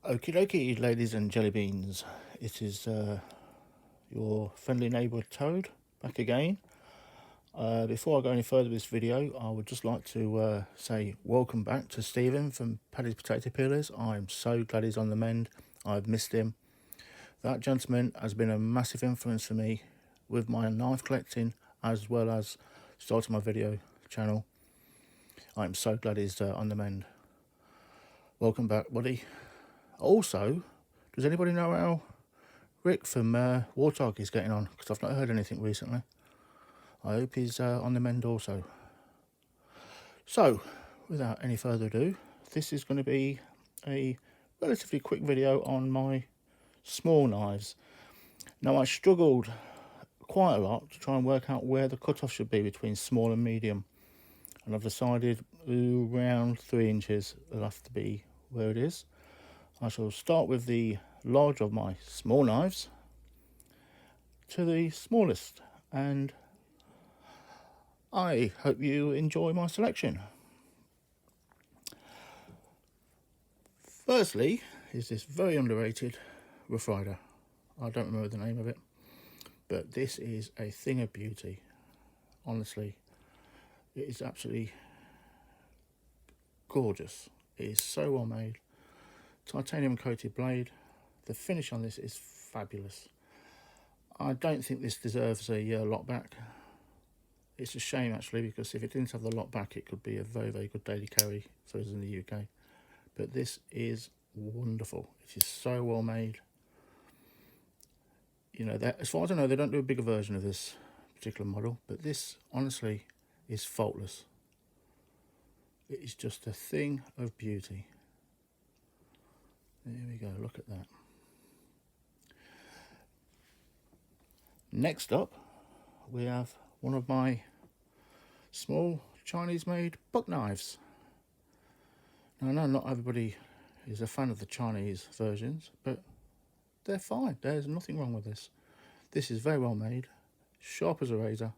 Okie dokie, ladies and jelly beans. It is your friendly neighbour Toad back again. Before I go any further with this video, I would just like to say welcome back to Stephen from Paddy's Potato Peelers. I'm so glad he's on the mend. I've missed him. That gentleman has been a massive influence for me with my knife collecting as well as starting my video channel. I'm so glad he's on the mend. Welcome back, buddy. Also, does anybody know how Rick from Warthog is getting on? Because I've not heard anything recently. I hope he's on the mend also. So, without any further ado, this is going to be a relatively quick video on my small knives. Now, I struggled quite a lot to try and work out where the cutoff should be between small and medium. And I've decided around 3 inches will have to be where it is. I shall start with the large of my small knives to the smallest, and I hope you enjoy my selection. Firstly is this very underrated refried. I don't remember the name of it, but this is a thing of beauty. Honestly, it is absolutely gorgeous. It is so well made. Titanium coated blade. The finish on this is fabulous. I don't think this deserves a lock back. It's a shame actually, because if it didn't have the lock back, it could be a very, very good daily carry for us in the UK. But this is wonderful. It is so well made. You know, that, as far as I know, they don't do a bigger version of this particular model, but this honestly is faultless. It is just a thing of beauty. There we go, look at that. Next up, we have one of my small Chinese made buck knives. Now, I know not everybody is a fan of the Chinese versions, but they're fine. There's nothing wrong with this. This is very well made, sharp as a razor.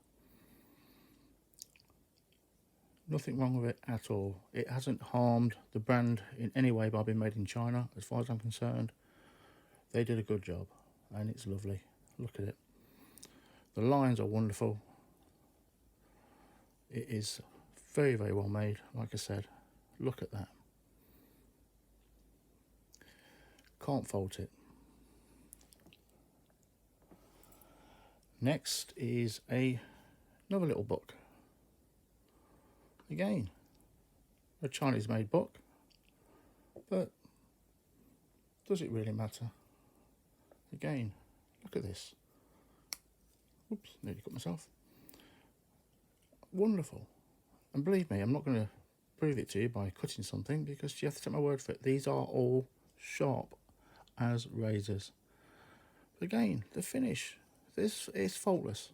Nothing wrong with it at all. It hasn't harmed the brand in any way by being made in China, as far as I'm concerned. They did a good job, and it's lovely. Look at it. The lines are wonderful. It is very, very well made, like I said. Look at that. Can't fault it. Next is another little book. Again, a Chinese made book, but does it really matter? Again, look at this. Oops, nearly cut myself. Wonderful. And believe me, I'm not going to prove it to you by cutting something, because you have to take my word for it. These are all sharp as razors. But again, the finish, this is faultless.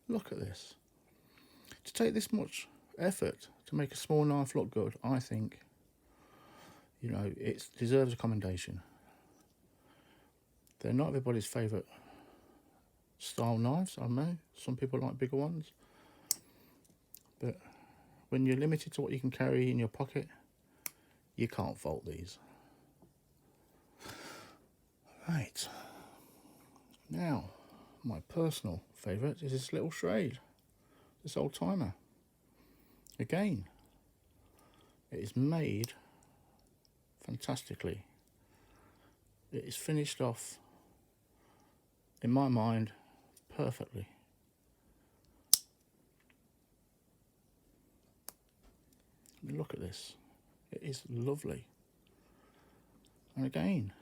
Look at this. To take this much effort to make a small knife look good, I think, you know, it deserves a commendation. They're not everybody's favourite style knives, I know. Some people like bigger ones. But when you're limited to what you can carry in your pocket, you can't fault these. Right. Now, my personal favourite is this little Schrade. This old timer. Again, it is made fantastically. It is finished off, in my mind, perfectly. Look at this. It is lovely. And again,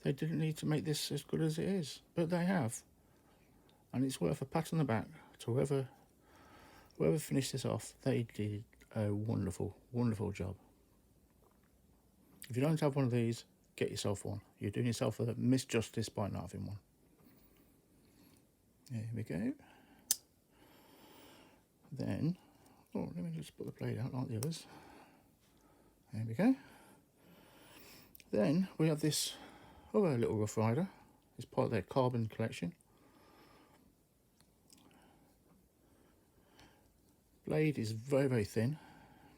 they didn't need to make this as good as it is, but they have. And it's worth a pat on the back to whoever finished this off. They did a wonderful, wonderful job. If you don't have one of these, get yourself one. You're doing yourself a misjustice by not having one. There we go. Then, oh, let me just put the blade out like the others. There we go. Then we have this other little Rough Rider. It's part of their carbon collection. Blade is very, very thin.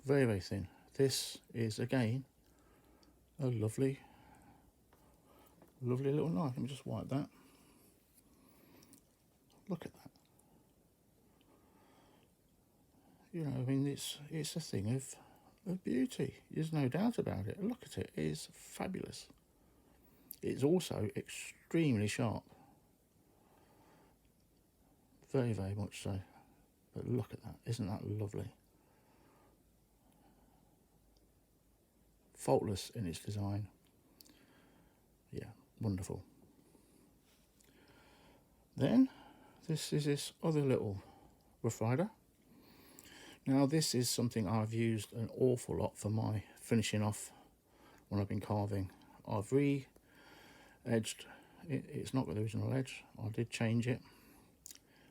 Very, very thin. This is, again, a lovely little knife. Let me just wipe that. Look at that. You know, I mean, it's a thing of beauty. There's no doubt about it. Look at it. It is fabulous. It's also extremely sharp. Very, very much so. But look at that. Isn't that lovely? Faultless in its design. Yeah, wonderful. Then this is this other little refried. Now this is something I've used an awful lot for my finishing off when I've been carving. I've re-edged it. It's not got the original edge. I did change it.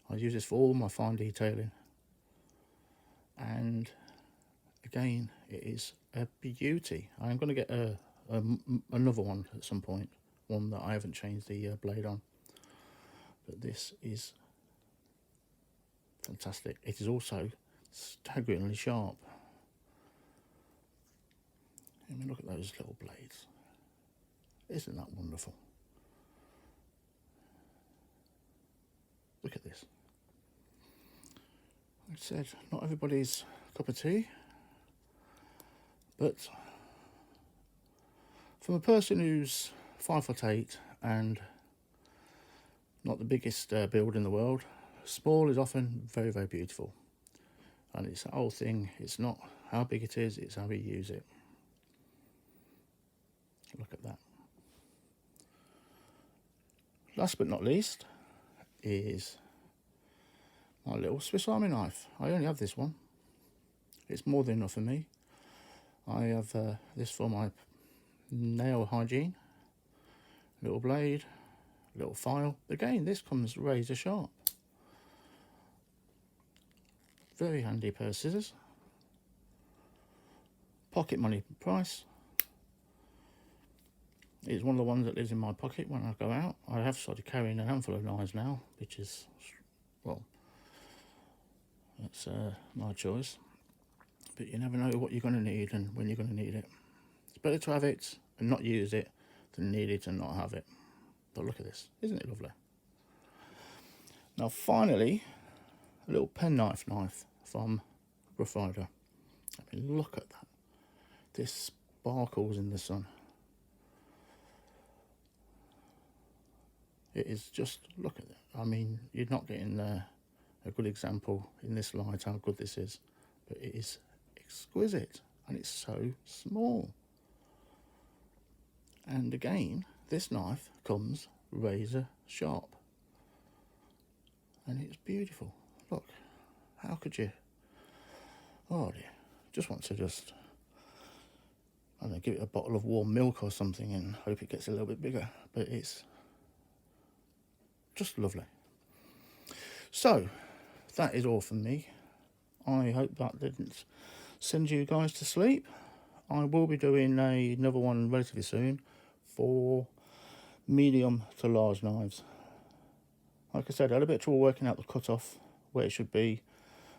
I use this for all my fine detailing, and again, it is a beauty. I'm going to get another one at some point, one that I haven't changed the blade on, but this is fantastic. It is also staggeringly sharp. I mean, look at those little blades. Isn't that wonderful? Look at this. Like I said, not everybody's cup of tea, but from a person who's 5'8" and not the biggest build in the world, small is often very, very beautiful. And it's the whole thing. It's not how big it is, it's how we use it. Look at that. Last but not least is my little Swiss Army knife. I only have this one. It's more than enough for me. I have this for my nail hygiene. Little blade, little file. Again, this comes razor sharp. Very handy pair of scissors. Pocket money price. It's one of the ones that lives in my pocket when I go out. I have started carrying a handful of knives now, which is, well, that's my choice. But you never know what you're going to need and when you're going to need it. It's better to have it and not use it than need it and not have it. But look at this. Isn't it lovely? Now finally, a little penknife knife from refried. I mean, look at that. This sparkles in the sun. It is just, look at it. I mean, you're not getting a good example in this light how good this is, but it is exquisite and it's so small. And again, this knife comes razor sharp and it's beautiful. Look, how could you, oh dear, just want to I don't know, give it a bottle of warm milk or something and hope it gets a little bit bigger, but it's just lovely. So that is all from me. I hope that didn't send you guys to sleep. I will be doing another one relatively soon for medium to large knives. Like I said, I had a bit of trouble working out the cutoff where it should be,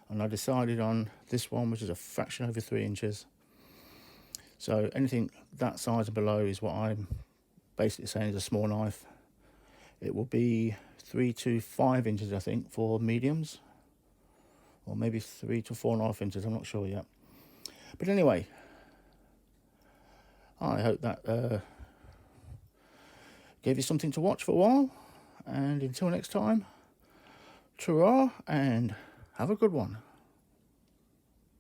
and I decided on this one, which is a fraction over 3 inches. So anything that size and below is what I'm basically saying is a small knife. It will be 3 to 5 inches, I think, for mediums, or maybe 3 to 4.5 inches. I'm not sure yet. But anyway, I hope that gave you something to watch for a while. And until next time, ta-ra, and have a good one.